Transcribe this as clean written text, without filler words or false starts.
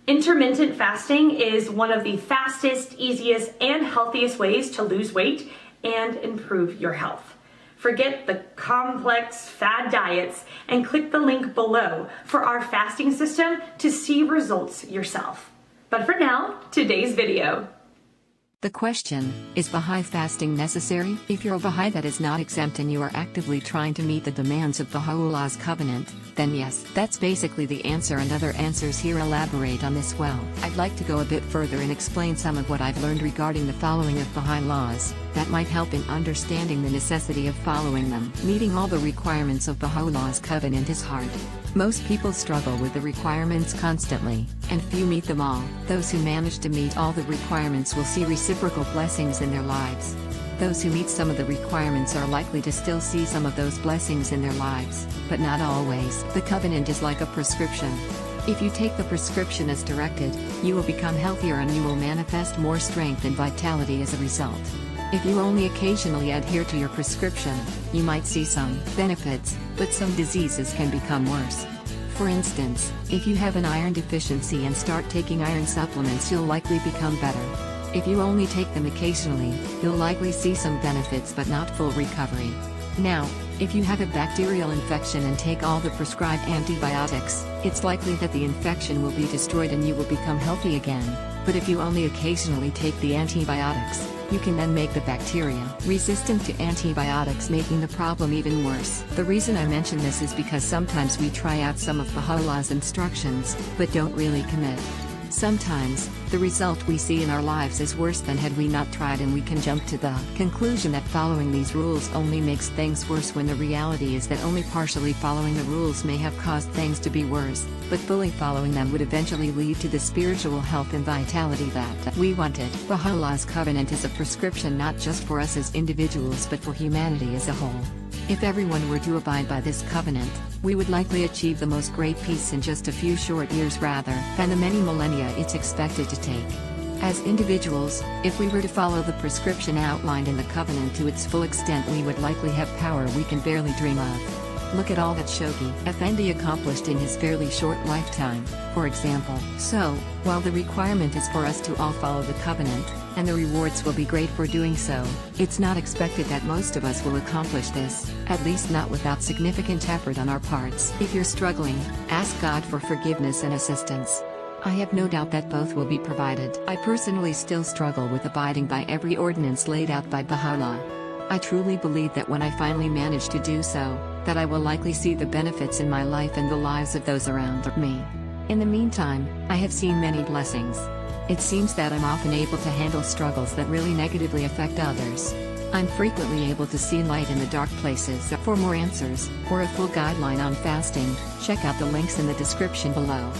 Intermittent fasting is one of the fastest, easiest, and healthiest ways to lose weight and improve your health. Forget the complex fad diets and click the link below for our fasting system to see results yourself. But for now, today's video. The question, is Baha'i fasting necessary? If you're a Baha'i that is not exempt and you are actively trying to meet the demands of Baha'u'llah's covenant, then yes, that's basically the answer, and other answers here elaborate on this well. I'd like to go a bit further and explain some of what I've learned regarding the following of Baha'i laws, that might help in understanding the necessity of following them. Meeting all the requirements of Baha'u'llah's covenant is hard. Most people struggle with the requirements constantly, and few meet them all. Those who manage to meet all the requirements will see reciprocal blessings in their lives. Those who meet some of the requirements are likely to still see some of those blessings in their lives, but not always. The covenant is like a prescription. If you take the prescription as directed, you will become healthier and you will manifest more strength and vitality as a result. If you only occasionally adhere to your prescription, you might see some benefits, but some diseases can become worse. For instance, if you have an iron deficiency and start taking iron supplements, you'll likely become better. If you only take them occasionally, you'll likely see some benefits but not full recovery. Now, if you have a bacterial infection and take all the prescribed antibiotics, it's likely that the infection will be destroyed and you will become healthy again. But if you only occasionally take the antibiotics, you can then make the bacteria resistant to antibiotics, making the problem even worse. The reason I mention this is because sometimes we try out some of Baha'u'llah's instructions, but don't really commit. Sometimes, the result we see in our lives is worse than had we not tried, and we can jump to the conclusion that following these rules only makes things worse, when the reality is that only partially following the rules may have caused things to be worse, but fully following them would eventually lead to the spiritual health and vitality that we wanted. Baha'u'llah's covenant is a prescription not just for us as individuals but for humanity as a whole. If everyone were to abide by this covenant, we would likely achieve the most great peace in just a few short years rather than the many millennia it's expected to take. As individuals, if we were to follow the prescription outlined in the covenant to its full extent, we would likely have power we can barely dream of. Look at all that Shoghi Effendi accomplished in his fairly short lifetime, for example. So, while the requirement is for us to all follow the covenant, and the rewards will be great for doing so, it's not expected that most of us will accomplish this, at least not without significant effort on our parts. If you're struggling, ask God for forgiveness and assistance. I have no doubt that both will be provided. I personally still struggle with abiding by every ordinance laid out by Baha'u'llah. I truly believe that when I finally manage to do so, that I will likely see the benefits in my life and the lives of those around me. In the meantime, I have seen many blessings. It seems that I'm often able to handle struggles that really negatively affect others. I'm frequently able to see light in the dark places. For more answers, or a full guideline on fasting, check out the links in the description below.